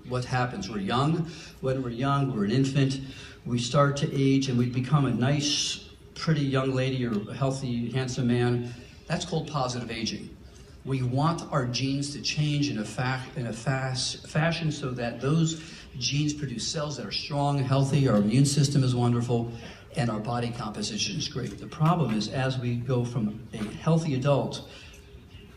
what happens. We're young. When we're young, we're an infant. We start to age and we become a nice, pretty young lady or a healthy, handsome man. That's called positive aging. We want our genes to change in a fashion so that those genes produce cells that are strong, healthy, our immune system is wonderful, and our body composition is great. The problem is, as we go from a healthy adult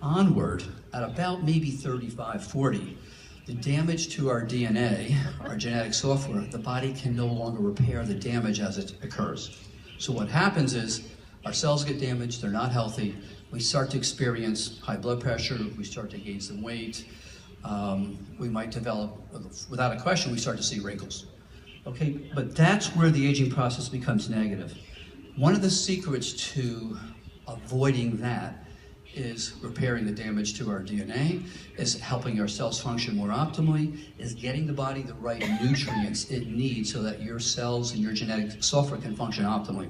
onward, at about maybe 35, 40, the damage to our DNA, our genetic software, the body can no longer repair the damage as it occurs. So what happens is, our cells get damaged, they're not healthy, we start to experience high blood pressure, we start to gain some weight, we might develop, without a question, we start to see wrinkles. Okay, but that's where the aging process becomes negative. One of the secrets to avoiding that is repairing the damage to our DNA, is helping our cells function more optimally, is getting the body the right nutrients it needs so that your cells and your genetic software can function optimally.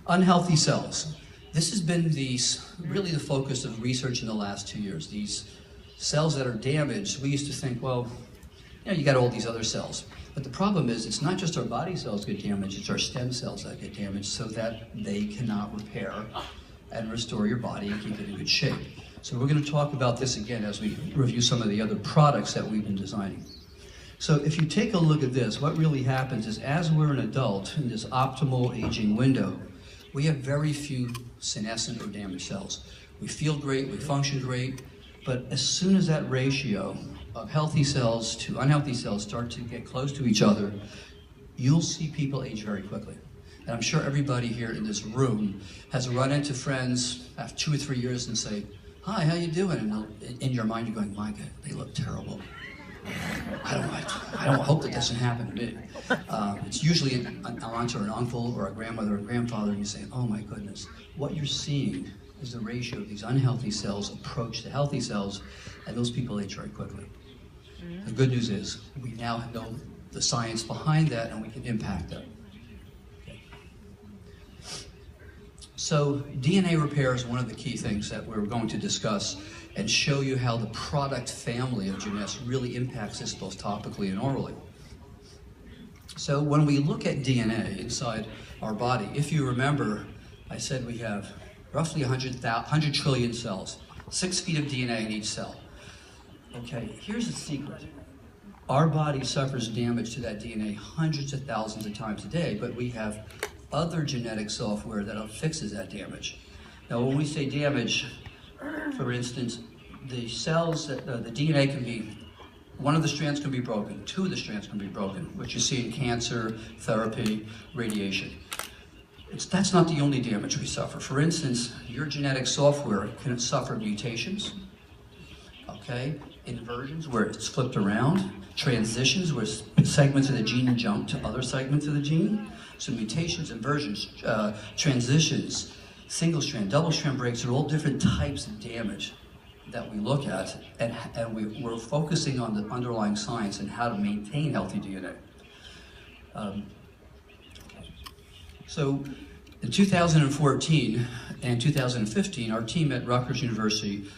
Unhealthy cells. This has been really the focus of research in the last 2 years. These cells that are damaged, we used to think, well, you got all these other cells. But the problem is, it's not just our body cells get damaged, it's our stem cells that get damaged so that they cannot repair and restore your body and keep it in good shape. So we're going to talk about this again as we review some of the other products that we've been designing. So if you take a look at this, what really happens is, as we're an adult in this optimal aging window, we have very few senescent or damaged cells. We feel great, we function great, but as soon as that ratio of healthy cells to unhealthy cells start to get close to each other, you'll see people age very quickly. And I'm sure everybody here in this room has run into friends after 2 or 3 years and say, "Hi, how you doing?" And in your mind you're going, "My God, they look terrible. I don't hope that doesn't happen to me." It's usually an aunt or an uncle or a grandmother or grandfather, and you say, "Oh my goodness." What you're seeing is the ratio of these unhealthy cells approach the healthy cells, and those people age very quickly. The good news is, we now know the science behind that, and we can impact that. So DNA repair is one of the key things that we're going to discuss and show you how the product family of Jeunesse really impacts this both topically and orally. So when we look at DNA inside our body, if you remember, I said we have roughly 100 trillion cells, 6 feet of DNA in each cell. Okay, here's the secret. Our body suffers damage to that DNA hundreds of thousands of times a day, but we have other genetic software that fixes that damage. Now, when we say damage, for instance, the cells, the DNA can be, one of the strands can be broken, 2 of the strands can be broken, which you see in cancer, therapy, radiation. That's not the only damage we suffer. For instance, your genetic software can suffer mutations, okay, inversions where it's flipped around, transitions where segments of the gene jump to other segments of the gene. So mutations, inversions, transitions, single strand, double strand breaks are all different types of damage that we look at, and we're focusing on the underlying science and how to maintain healthy DNA. So in 2014 and 2015, our team at Rutgers University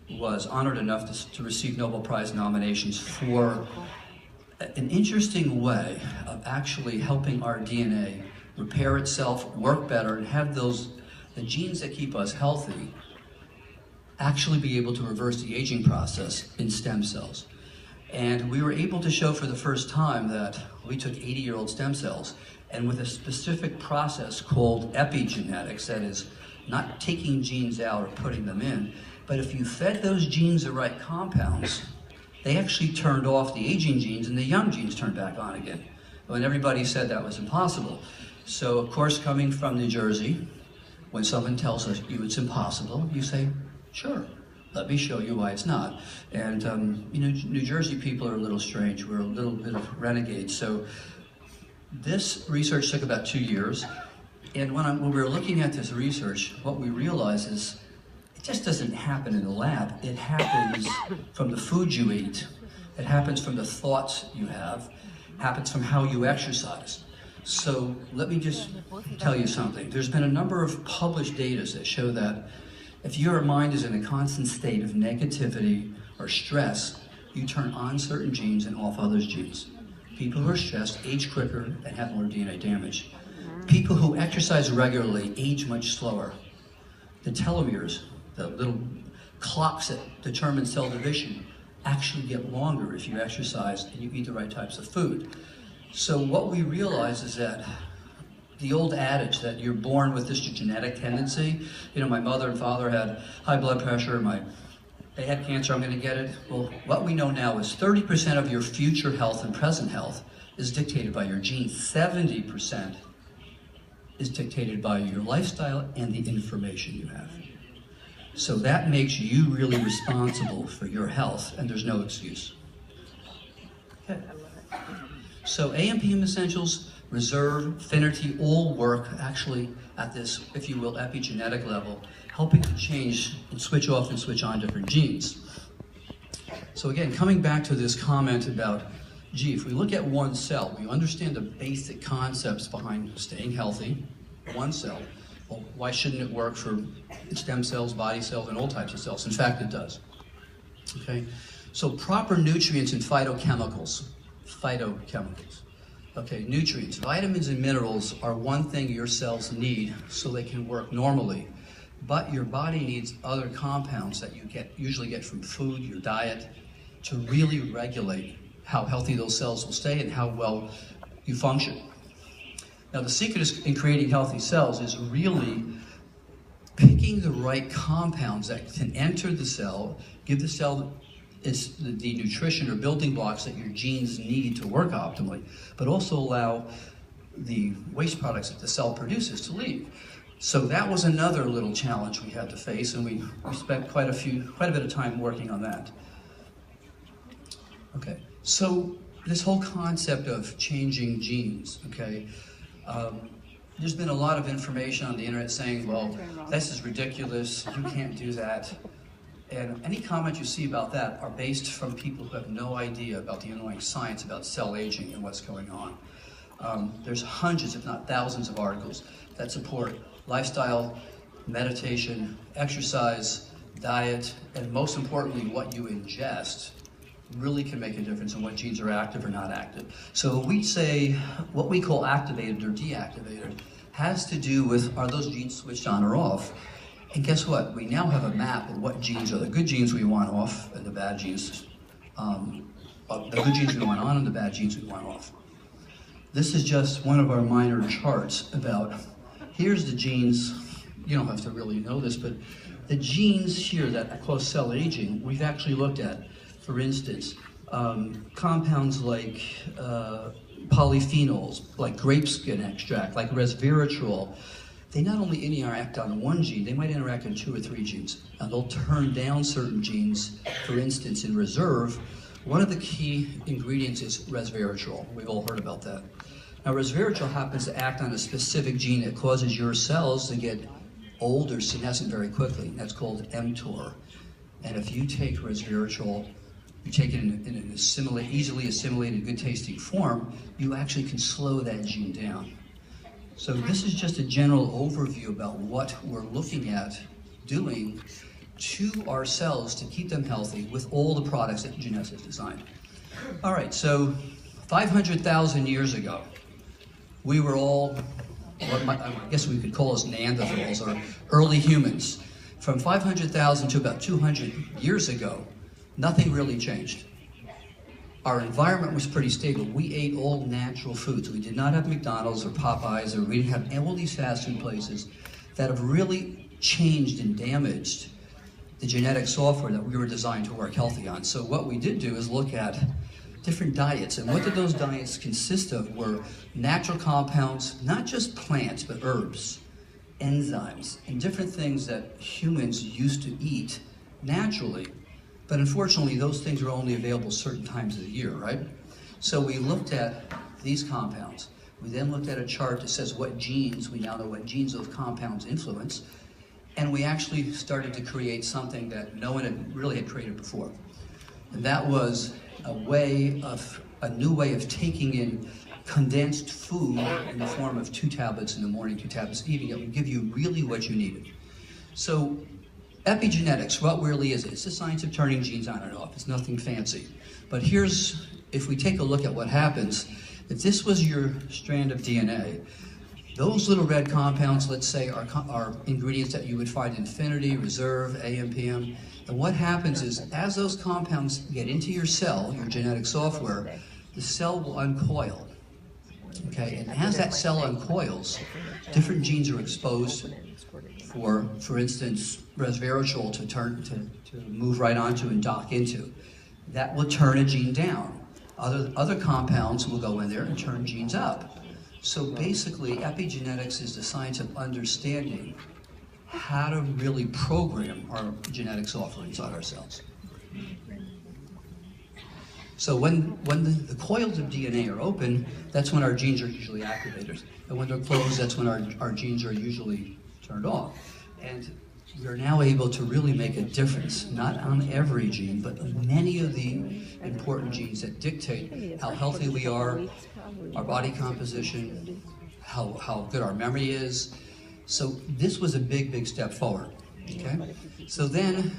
was honored enough to receive Nobel Prize nominations for an interesting way of actually helping our DNA repair itself, work better, and have the genes that keep us healthy actually be able to reverse the aging process in stem cells. And we were able to show for the first time that we took 80-year-old stem cells, and with a specific process called epigenetics, that is, not taking genes out or putting them in, but if you fed those genes the right compounds, they actually turned off the aging genes and the young genes turned back on again. When everybody said that was impossible. So, of course, coming from New Jersey, when someone tells us it's impossible, you say, "Sure, let me show you why it's not." And New Jersey people are a little strange. We're a little bit of renegades. So this research took about 2 years. And when we were looking at this research, what we realized is it just doesn't happen in the lab. It happens from the food you eat. It happens from the thoughts you have. It happens from how you exercise. So let me just tell you something. There's been a number of published data that show that if your mind is in a constant state of negativity or stress, you turn on certain genes and off others genes. People who are stressed age quicker and have more DNA damage. People who exercise regularly age much slower. The telomeres, the little clocks that determine cell division, actually get longer if you exercise and you eat the right types of food. So what we realize is that the old adage that you're born with this genetic tendency, you know, my mother and father had high blood pressure, they had cancer, I'm going to get it. Well, what we know now is 30% of your future health and present health is dictated by your genes. 70% is dictated by your lifestyle and the information you have. So that makes you really responsible for your health, and there's no excuse. Okay. So A and PM essentials, reserve, affinity, all work actually at this, if you will, epigenetic level, helping to change and switch off and switch on different genes. So again, coming back to this comment about, gee, if we look at one cell, we understand the basic concepts behind staying healthy, one cell. Well, why shouldn't it work for stem cells, body cells, and all types of cells? In fact, it does. Okay, so proper nutrients and phytochemicals. Okay, nutrients, vitamins and minerals are one thing your cells need so they can work normally. But your body needs other compounds that you usually get from food, your diet, to really regulate how healthy those cells will stay and how well you function. Now, the secret in creating healthy cells is really picking the right compounds that can enter the cell, give the cell the nutrition or building blocks that your genes need to work optimally, but also allow the waste products that the cell produces to leave. So that was another little challenge we had to face, and we spent quite a bit of time working on that. Okay, so this whole concept of changing genes, okay, there's been a lot of information on the internet saying, well, this is ridiculous, you can't do that. And any comment you see about that are based from people who have no idea about the underlying science about cell aging and what's going on. There's hundreds, if not thousands, of articles that support lifestyle, meditation, exercise, diet, and most importantly, what you ingest really can make a difference in what genes are active or not active. So we say what we call activated or deactivated has to do with, are those genes switched on or off? And guess what? We now have a map of what genes are the good genes we want off and the bad genes, the good genes we want on and the bad genes we want off. This is just one of our minor charts about, here's the genes, you don't have to really know this, but the genes here that cause cell aging, we've actually looked at. For instance, compounds like polyphenols, like grape skin extract, like resveratrol, they not only interact on one gene, they might interact on 2 or 3 genes. And they'll turn down certain genes. For instance, in reserve, one of the key ingredients is resveratrol. We've all heard about that. Now, resveratrol happens to act on a specific gene that causes your cells to get old or senescent very quickly. That's called mTOR. And if you take resveratrol, you take it in an easily assimilated, good-tasting form, you actually can slow that gene down. So this is just a general overview about what we're looking at doing to our cells to keep them healthy with all the products that Jeunesse has designed. All right, so 500,000 years ago, we were all, I guess we could call us Neanderthals or early humans. From 500,000 to about 200 years ago, nothing really changed. Our environment was pretty stable. We ate all natural foods. We did not have McDonald's or Popeyes, or we didn't have all these fast food places that have really changed and damaged the genetic software that we were designed to work healthy on. So what we did do is look at different diets, and what did those diets consist of were natural compounds, not just plants, but herbs, enzymes, and different things that humans used to eat naturally. But unfortunately, those things are only available certain times of the year, right? So we looked at these compounds. We then looked at a chart that says what genes, we now know what genes those compounds influence, and we actually started to create something that no one had really created before. And that was a new way of taking in condensed food in the form of 2 tablets in the morning, 2 tablets in the evening that would give you really what you needed. So Epigenetics, what really is it? It's the science of turning genes on and off. It's nothing fancy. But here's, if we take a look at what happens, if this was your strand of DNA, those little red compounds, let's say, are ingredients that you would find in Infinity, Reserve, AMPM. And what happens is, as those compounds get into your cell, your genetic software, the cell will uncoil. Okay, and as that cell uncoils, different genes are exposed for instance, resveratrol to move right onto and dock into. That will turn a gene down. Other compounds will go in there and turn genes up. So basically, epigenetics is the science of understanding how to really program our genetic software inside our cells. So when the coils of DNA are open, that's when our genes are usually activated. And when they're closed, that's when our genes are usually turned off. And we're now able to really make a difference, not on every gene, but on many of the important genes that dictate how healthy we are, our body composition, how good our memory is. So this was a big, big step forward, okay? So then,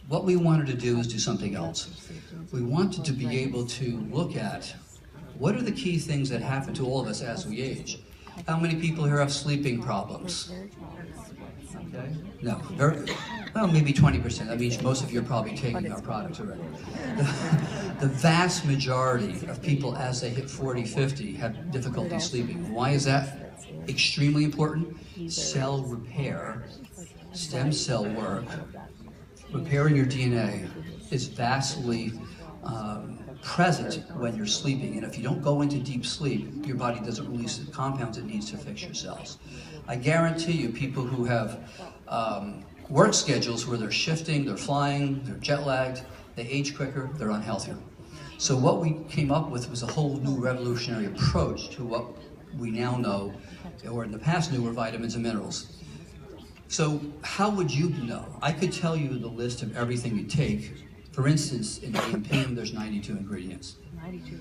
what we wanted to do is do something else. We wanted to be able to look at what are the key things that happen to all of us as we age. How many people here have sleeping problems? Okay. No, well, maybe 20%. That means most of you are probably taking our products already. The vast majority of people as they hit 40, 50 have difficulty sleeping. Why is that extremely important? Cell repair, stem cell work, repairing your DNA is vastly present when you're sleeping. And if you don't go into deep sleep, your body doesn't release the compounds it needs to fix your cells. I guarantee you, people who have work schedules where they're shifting, they're flying, they're jet lagged, they age quicker, they're unhealthier. So what we came up with was a whole new revolutionary approach to what we now know, or in the past knew, were vitamins and minerals. So how would you know? I could tell you the list of everything you take. For instance, in AMPM, there's 92 ingredients. 92.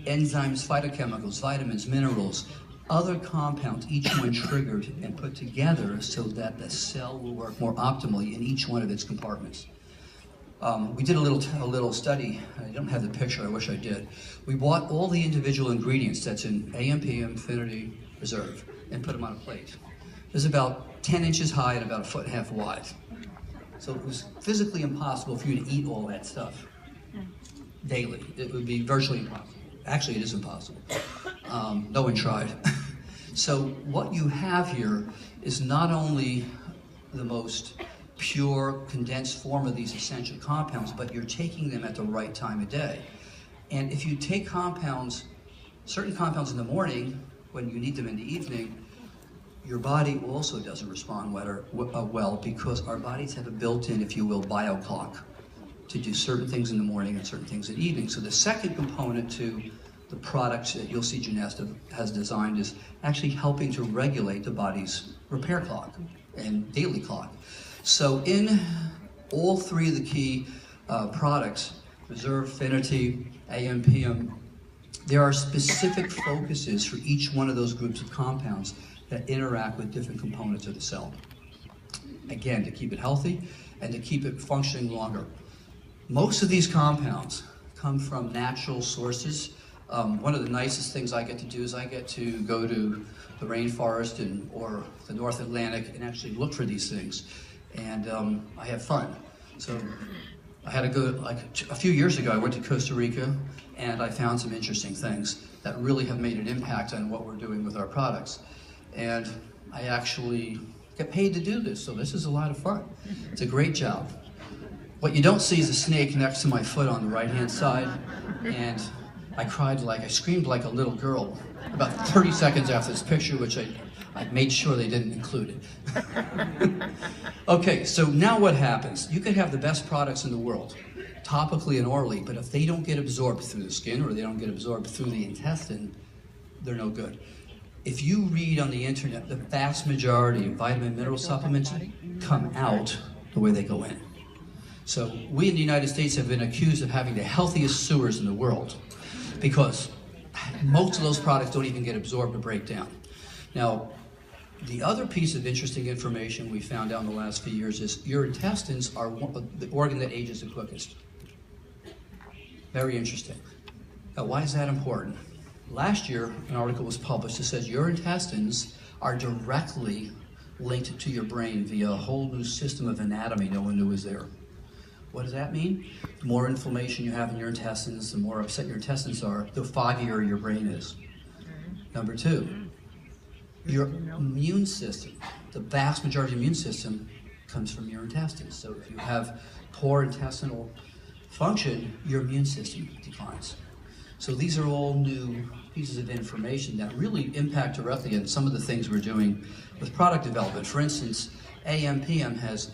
Enzymes, phytochemicals, vitamins, minerals, other compounds, each one triggered and put together so that the cell will work more optimally in each one of its compartments. We did a little study. I don't have the picture, I wish I did. We bought all the individual ingredients that's in AMPM, Infinity, Reserve, and put them on a plate. It was about 10 inches high and about 1.5 feet wide. So it was physically impossible for you to eat all that stuff daily. It would be virtually impossible. Actually, it is impossible. No one tried. So what you have here is not only the most pure, condensed form of these essential compounds, but you're taking them at the right time of day. And if you take compounds, certain compounds in the morning, when you need them in the evening, your body also doesn't respond well because our bodies have a built-in, if you will, bio-clock to do certain things in the morning and certain things in the evening. So the second component to the products that you'll see Jeunesse has designed is actually helping to regulate the body's repair clock and daily clock. So in all three of the key products, Reserve, Infinity, AMPM, there are specific focuses for each one of those groups of compounds that interact with different components of the cell. Again, to keep it healthy and to keep it functioning longer. Most of these compounds come from natural sources. One of the nicest things I get to do is I get to go to the rainforest or the North Atlantic and actually look for these things. And I have fun. So I had to go, like a few years ago, I went to Costa Rica and I found some interesting things that really have made an impact on what we're doing with our products. And I actually get paid to do this, so this is a lot of fun. It's a great job. What you don't see is a snake next to my foot on the right-hand side, and I screamed like a little girl about 30 seconds after this picture, which I made sure they didn't include it. Okay, so now what happens? You could have the best products in the world, topically and orally, but if they don't get absorbed through the skin or they don't get absorbed through the intestine, they're no good. If you read on the internet, the vast majority of vitamin and mineral supplements come out the way they go in. So we in the United States have been accused of having the healthiest sewers in the world because most of those products don't even get absorbed or break down. Now, The other piece of interesting information we found out in the last few years is your intestines are the organ that ages the quickest. Very interesting. Now, why is that important? Last year, an article was published that says your intestines are directly linked to your brain via a whole new system of anatomy no one knew was there. What does that mean? The more inflammation you have in your intestines, the more upset your intestines are, the foggier your brain is. Number two, your immune system, the vast majority of the immune system comes from your intestines. So if you have poor intestinal function, your immune system declines. So these are all new pieces of information that really impact directly on some of the things we're doing with product development. For instance, AMPM has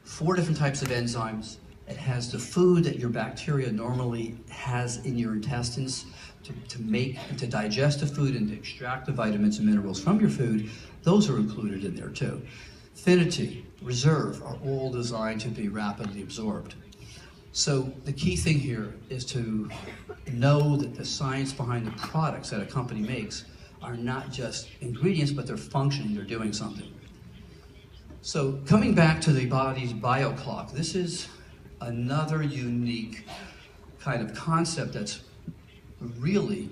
4 different types of enzymes. It has the food that your bacteria normally has in your intestines to make and to digest the food and to extract the vitamins and minerals from your food. Those are included in there too. Affinity, reserve are all designed to be rapidly absorbed. So the key thing here is to know that the science behind the products that a company makes are not just ingredients, but they're functioning, they're doing something. So coming back to the body's bioclock, this is another unique kind of concept that's really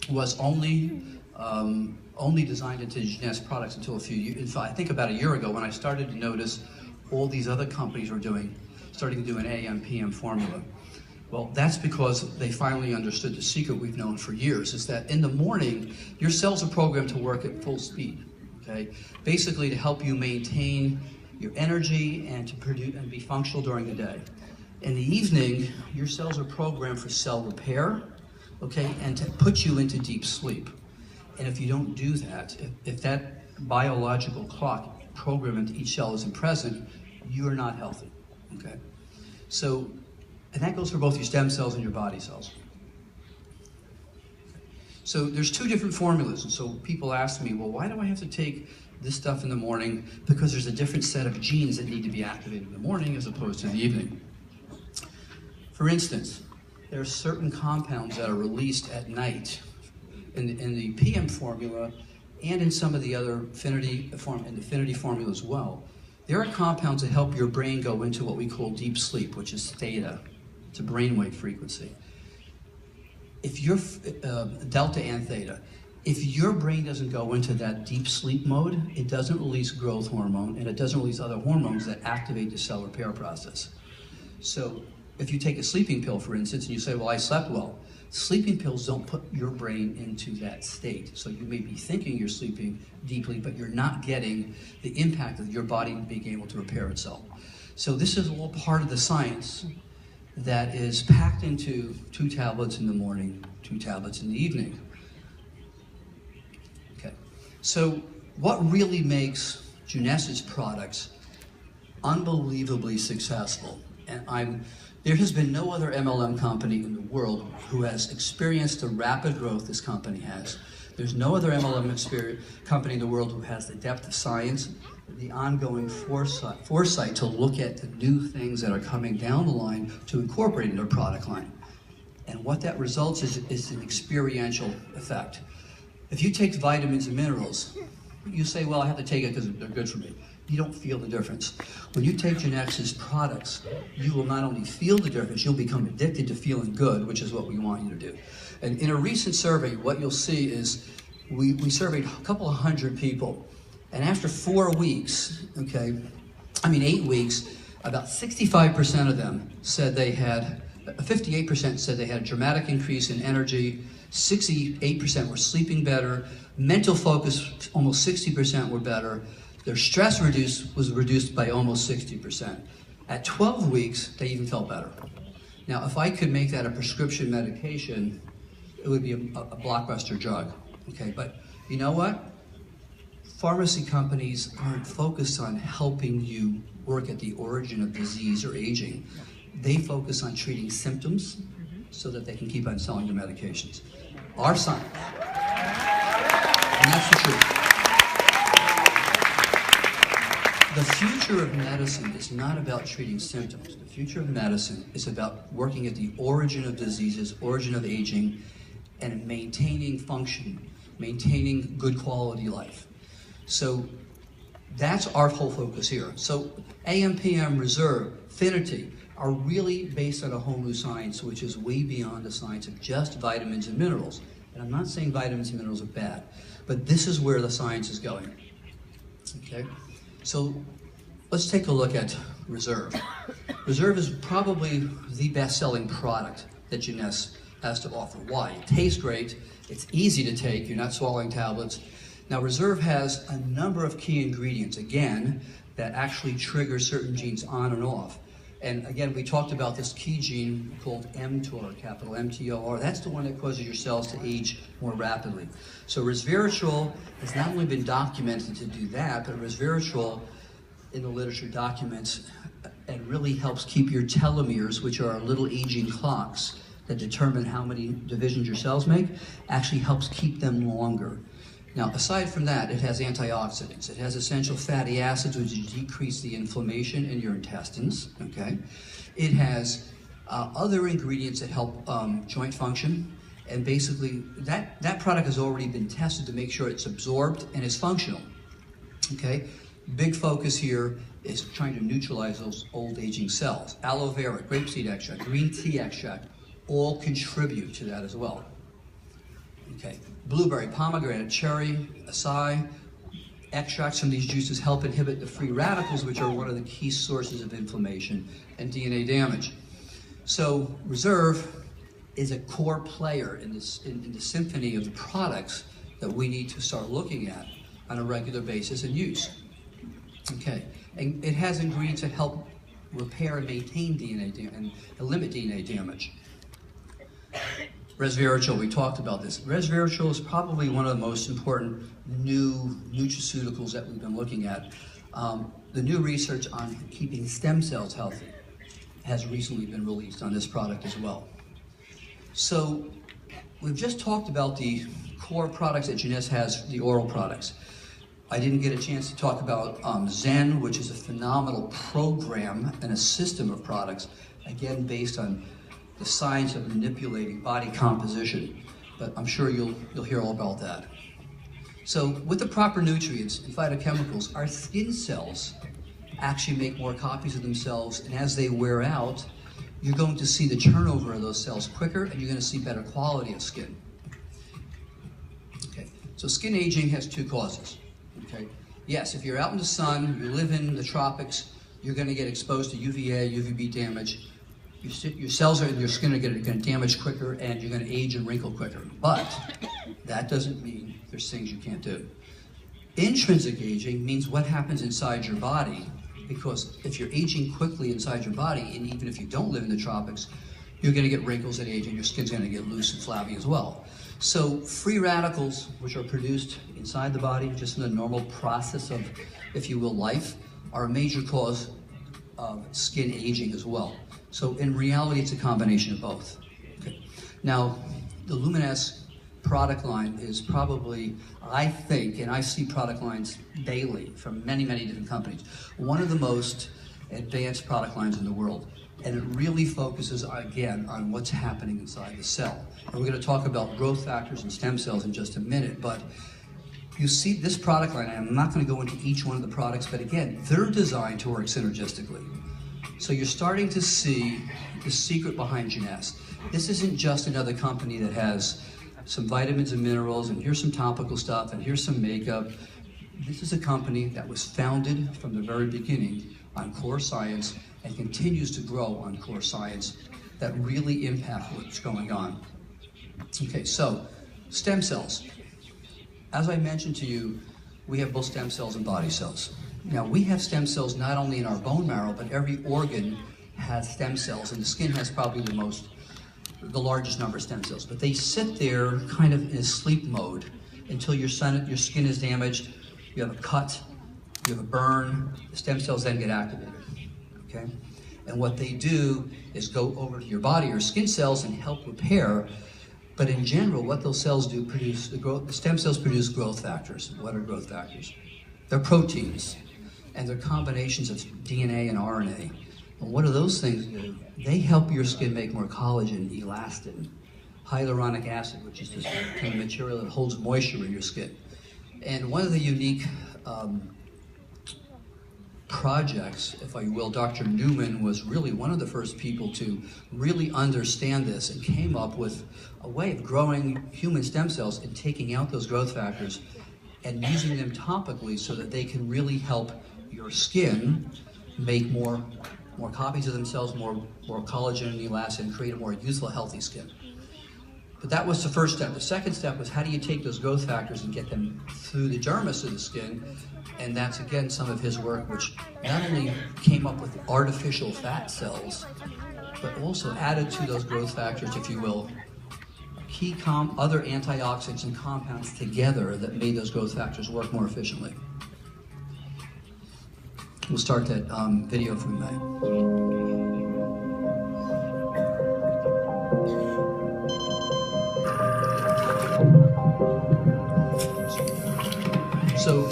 was only designed into Jeunesse products until a few years. In fact, I think about a year ago when I started to notice all these other companies were starting to do an AM/PM formula. Well, that's because they finally understood the secret we've known for years, is that in the morning, your cells are programmed to work at full speed, okay? Basically to help you maintain your energy and to produce and be functional during the day. In the evening, your cells are programmed for cell repair, okay, and to put you into deep sleep. And if you don't do that, if that biological clock programmed into each cell isn't present, you are not healthy, okay? So, and that goes for both your stem cells and your body cells. So there's 2 different formulas, and so people ask me, well, why do I have to take this stuff in the morning? Because there's a different set of genes that need to be activated in the morning as opposed to the evening. For instance, there are certain compounds that are released at night in the PM formula and in some of the other affinity formula as well. There are compounds that help your brain go into what we call deep sleep, which is theta. It's a brainwave frequency. If you're delta and theta, if your brain doesn't go into that deep sleep mode, it doesn't release growth hormone and it doesn't release other hormones that activate the cell repair process. So if you take a sleeping pill, for instance, and you say, well, I slept well, sleeping pills don't put your brain into that state. So you may be thinking you're sleeping deeply, but you're not getting the impact of your body being able to repair itself. So this is all part of the science that is packed into 2 tablets in the morning, 2 tablets in the evening. Okay, so what really makes Jeunesse's products unbelievably successful? And there has been no other MLM company in the world who has experienced the rapid growth this company has. There's no other MLM company in the world who has the depth of science, the ongoing foresight to look at the new things that are coming down the line to incorporate in their product line. And what that results is an experiential effect. If you take vitamins and minerals, you say, well, I have to take it because they're good for me. You don't feel the difference. When you take Jeunesse's products, you will not only feel the difference, you'll become addicted to feeling good, which is what we want you to do. And in a recent survey, what you'll see is we surveyed a couple of hundred people. And after 4 weeks, 8 weeks, about 65% of them said they had, 58% said they had a dramatic increase in energy, 68% were sleeping better, mental focus, almost 60% were better, their stress was reduced by almost 60%. At 12 weeks, they even felt better. Now, if I could make that a prescription medication, it would be a blockbuster drug, okay? But you know what? Pharmacy companies aren't focused on helping you work at the origin of disease or aging. They focus on treating symptoms so that they can keep on selling their medications. Our science, and that's the truth. The future of medicine is not about treating symptoms. The future of medicine is about working at the origin of diseases, origin of aging, and maintaining function, maintaining good quality life. So that's our whole focus here. So AM, PM, Reserve, Finity are really based on a whole new science, which is way beyond the science of just vitamins and minerals. And I'm not saying vitamins and minerals are bad, but this is where the science is going. Okay? So let's take a look at Reserve. Reserve is probably the best-selling product that Jeunesse has to offer. Why? It tastes great, it's easy to take, you're not swallowing tablets. Now Reserve has a number of key ingredients, again, that actually trigger certain genes on and off. And again, we talked about this key gene called mTOR, capital M-T-O-R. That's the one that causes your cells to age more rapidly. So resveratrol has not only been documented to do that, but resveratrol in the literature documents and really helps keep your telomeres, which are little aging clocks that determine how many divisions your cells make, actually helps keep them longer. Now, aside from that, it has antioxidants. It has essential fatty acids, which decrease the inflammation in your intestines, okay? It has other ingredients that help joint function, and basically, that product has already been tested to make sure it's absorbed and is functional, okay? Big focus here is trying to neutralize those old aging cells. Aloe vera, grapeseed extract, green tea extract, all contribute to that as well. Okay, blueberry, pomegranate, cherry, acai, extracts from these juices help inhibit the free radicals, which are one of the key sources of inflammation and DNA damage. So Reserve is a core player in the symphony of the products that we need to start looking at on a regular basis and use. Okay, and it has ingredients that help repair and maintain DNA and limit DNA damage. Resveratrol, we talked about this. Resveratrol is probably one of the most important new nutraceuticals that we've been looking at. The new research on keeping stem cells healthy has recently been released on this product as well. So we've just talked about the core products that Jeunesse has, the oral products. I didn't get a chance to talk about Zen, which is a phenomenal program and a system of products, again based on the science of manipulating body composition, but I'm sure you'll hear all about that. So with the proper nutrients and phytochemicals, our skin cells actually make more copies of themselves, and as they wear out, you're going to see the turnover of those cells quicker, and you're going to see better quality of skin. Okay, so skin aging has two causes. Okay, yes, if you're out in the sun, you live in the tropics, you're going to get exposed to UVA, UVB damage. Your cells in your skin are going to damage quicker, and you're going to age and wrinkle quicker. But that doesn't mean there's things you can't do. Intrinsic aging means what happens inside your body, because if you're aging quickly inside your body, and even if you don't live in the tropics, you're going to get wrinkles at age, and your skin's going to get loose and flabby as well. So free radicals, which are produced inside the body, just in the normal process of, if you will, life, are a major cause of skin aging as well. So in reality, it's a combination of both. Okay. Now, the Luminesce product line is probably, I think, and I see product lines daily from many, many different companies, one of the most advanced product lines in the world. And it really focuses, again, on what's happening inside the cell. And we're going to talk about growth factors and stem cells in just a minute, but you see this product line, and I'm not going to go into each one of the products, but again, they're designed to work synergistically. So you're starting to see the secret behind Jeunesse. This isn't just another company that has some vitamins and minerals, and here's some topical stuff, and here's some makeup. This is a company that was founded from the very beginning on core science and continues to grow on core science that really impact what's going on. Okay, so stem cells. As I mentioned to you, we have both stem cells and body cells. Now, we have stem cells not only in our bone marrow, but every organ has stem cells, and the skin has probably the largest number of stem cells. But they sit there kind of in a sleep mode until your skin is damaged, you have a cut, you have a burn, the stem cells then get activated, okay? And what they do is go over to your body or skin cells and help repair. But in general, what those cells do the stem cells produce growth factors. What are growth factors? They're proteins, and they're combinations of DNA and RNA. And what do those things do? They help your skin make more collagen, elastin, hyaluronic acid, which is this kind of material that holds moisture in your skin. And one of the unique projects, if I will, Dr. Newman was really one of the first people to really understand this and came up with a way of growing human stem cells and taking out those growth factors and using them topically so that they can really help your skin make more copies of themselves, more collagen and elastin, and create a more youthful, healthy skin. But that was the first step. The second step was how do you take those growth factors and get them through the dermis of the skin? And that's, again, some of his work, which not only came up with artificial fat cells, but also added to those growth factors, if you will, other antioxidants and compounds together that made those growth factors work more efficiently. We'll start that video if we may. So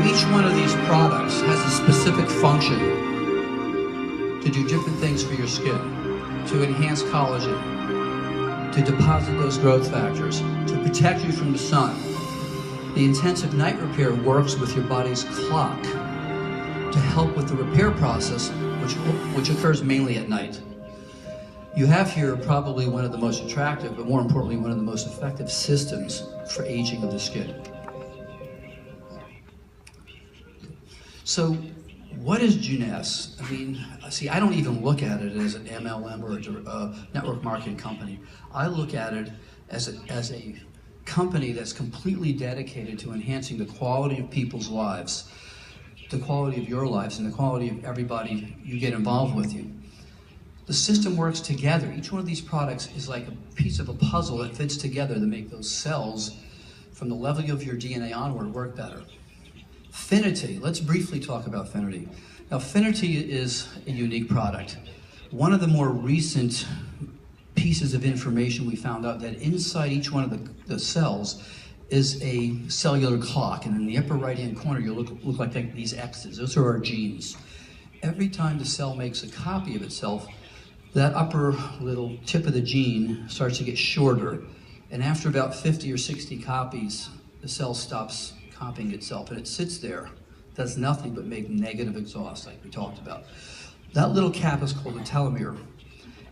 each one of these products has a specific function to do different things for your skin, to enhance collagen, to deposit those growth factors, to protect you from the sun. The intensive night repair works with your body's clock to help with the repair process, which occurs mainly at night. You have here probably one of the most attractive, but more importantly, one of the most effective systems for aging of the skin. So, what is Jeunesse? I mean, see, I don't even look at it as an MLM or a network marketing company. I look at it as a company that's completely dedicated to enhancing the quality of people's lives, the quality of your lives, and the quality of everybody you get involved with you. The system works together. Each one of these products is like a piece of a puzzle that fits together to make those cells, from the level of your DNA onward, work better. Finity, let's briefly talk about Finity. Now, Finity is a unique product. One of the more recent pieces of information we found out that inside each one of the cells is a cellular clock, and in the upper right-hand corner, you look like these X's. Those are our genes. Every time the cell makes a copy of itself, that upper little tip of the gene starts to get shorter, and after about 50 or 60 copies, the cell stops copying itself, and it sits there, does nothing but make negative exhaust, like we talked about. That little cap is called a telomere,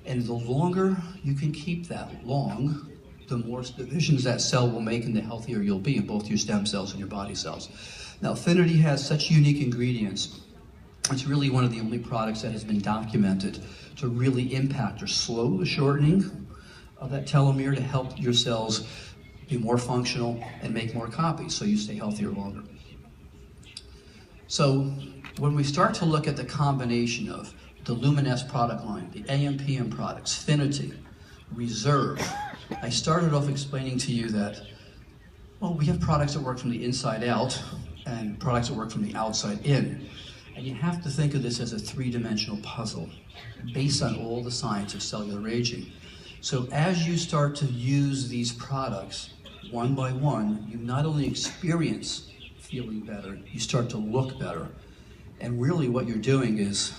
and the longer you can keep that long, the more divisions that cell will make and the healthier you'll be in both your stem cells and your body cells. Now, Finity has such unique ingredients. It's really one of the only products that has been documented to really impact or slow the shortening of that telomere to help your cells be more functional and make more copies so you stay healthier longer. So when we start to look at the combination of the Luminesce product line, the AMPM products, Finity, Reserve, I started off explaining to you that, well, we have products that work from the inside out and products that work from the outside in. And you have to think of this as a three-dimensional puzzle based on all the science of cellular aging. So as you start to use these products one by one, you not only experience feeling better, you start to look better. And really what you're doing is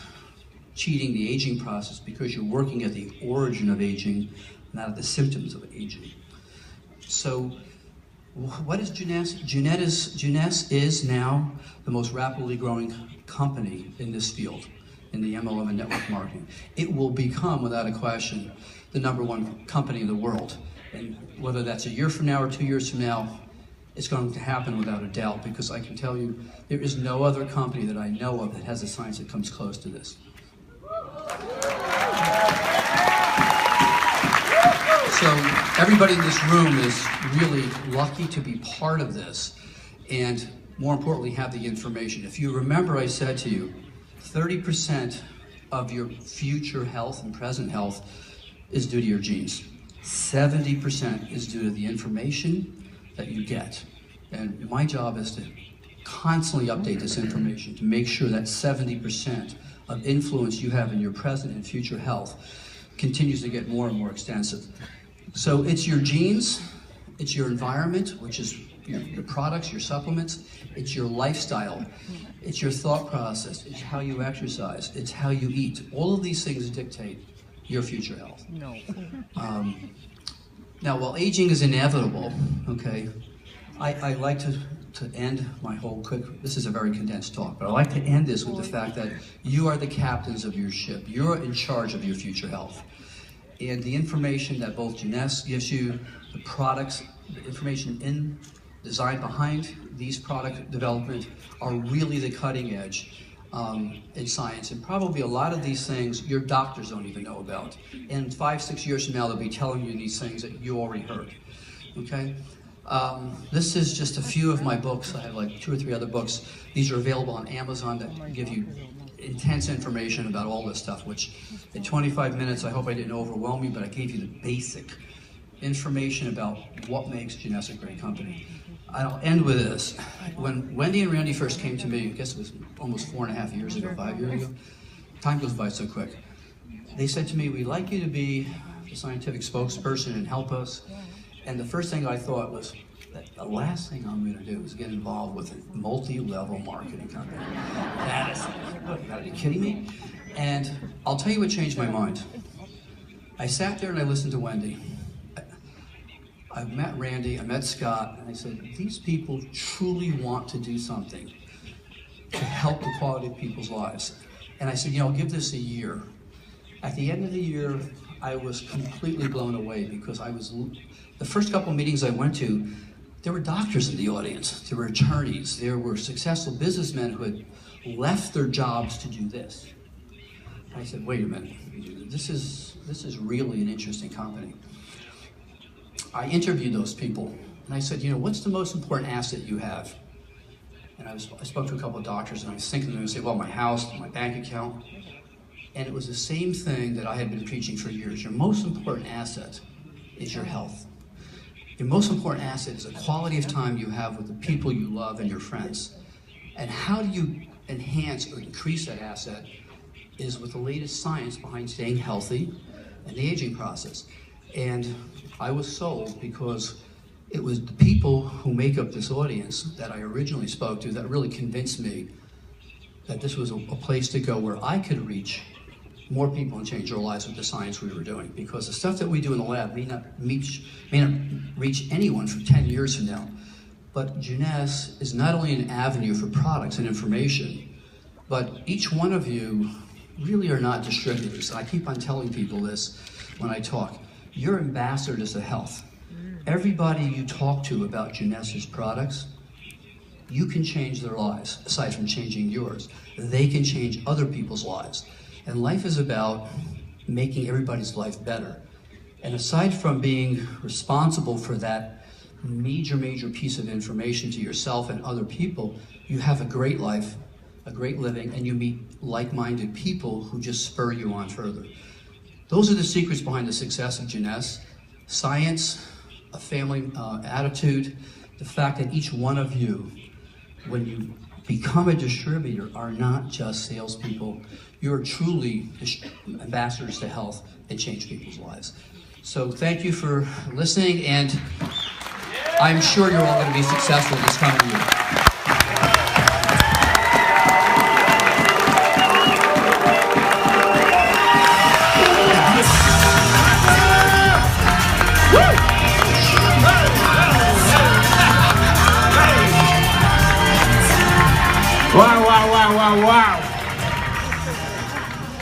cheating the aging process because you're working at the origin of aging, not at the symptoms of aging. So what is Jeunesse? Jeunesse is now the most rapidly growing company in this field, in the MLM and network marketing. It will become, without a question, the #1 company in the world. And whether that's a year from now or 2 years from now, it's going to happen without a doubt, because I can tell you there is no other company that I know of that has a science that comes close to this. So everybody in this room is really lucky to be part of this, and more importantly, have the information. If you remember, I said to you, 30% of your future health and present health is due to your genes. 70% is due to the information that you get. And my job is to constantly update this information to make sure that 70% of influence you have in your present and future health continues to get more and more extensive. So it's your genes, it's your environment, which is your products, your supplements. It's your lifestyle. It's your thought process. It's how you exercise. It's how you eat. All of these things dictate your future health. Now, while aging is inevitable, okay, I like to end my whole this is a very condensed talk, but I like to end this with the fact that you are the captains of your ship. You're in charge of your future health. And the information that both Jeunesse gives you, the products, the information designed behind these product development are really the cutting edge in science. And probably a lot of these things your doctors don't even know about. And 5-6 years from now, they'll be telling you these things that you already heard, okay? This is just a few of my books. I have like 2 or 3 other books. These are available on Amazon that give you intense information about all this stuff, which in 25 minutes, I hope I didn't overwhelm you, but I gave you the basic information about what makes Jeunesse a great company. I'll end with this. When Wendy and Randy first came to me, I guess it was almost 4.5 years ago, 5 years ago, time goes by so quick. They said to me, we'd like you to be the scientific spokesperson and help us. And the first thing I thought was, that the last thing I'm going to do is get involved with a multi-level marketing company. That is, what, you gotta be kidding me? And I'll tell you what changed my mind. I sat there and I listened to Wendy. I met Randy, I met Scott, and I said, these people truly want to do something to help the quality of people's lives. And I said, you know, give this a year. At the end of the year, I was completely blown away because the first couple of meetings I went to, there were doctors in the audience, there were attorneys, there were successful businessmen who had left their jobs to do this. I said, wait a minute, this is really an interesting company. I interviewed those people, and I said, you know, what's the most important asset you have? And I spoke to a couple of doctors, and I was thinking, they would say, well, my house, my bank account. And it was the same thing that I had been preaching for years. Your most important asset is your health. Your most important asset is the quality of time you have with the people you love and your friends. And how do you enhance or increase that asset is with the latest science behind staying healthy and the aging process. And I was sold because it was the people who make up this audience that I originally spoke to that really convinced me that this was a place to go where I could reach more people and change their lives with the science we were doing. Because the stuff that we do in the lab may not reach anyone for 10 years from now. But Jeunesse is not only an avenue for products and information, but each one of you really are not distributors. I keep on telling people this when I talk. You're ambassadors to health. Everybody you talk to about Jeunesse's products, you can change their lives, aside from changing yours. They can change other people's lives. And life is about making everybody's life better. And aside from being responsible for that major piece of information to yourself and other people, you have a great life, a great living, and you meet like-minded people who just spur you on further. Those are the secrets behind the success of Jeunesse. Science, a family attitude, the fact that each one of you, when you become a distributor, are not just salespeople. You're truly ambassadors to health and change people's lives. So thank you for listening, and I'm sure you're all going to be successful this coming year.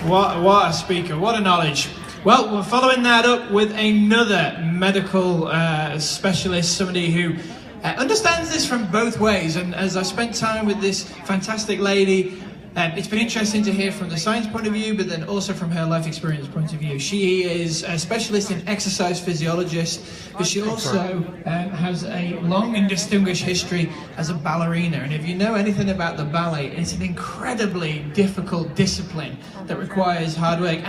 Wow. What a speaker, what a knowledge. Well, we're following that up with another medical specialist, somebody who understands this from both ways. And as I spent time with this fantastic lady, it's been interesting to hear from the science point of view, but then also from her life experience point of view. She is a specialist in exercise physiologist, but she also has a long and distinguished history as a ballerina. And if you know anything about the ballet, it's an incredibly difficult discipline that requires hard work.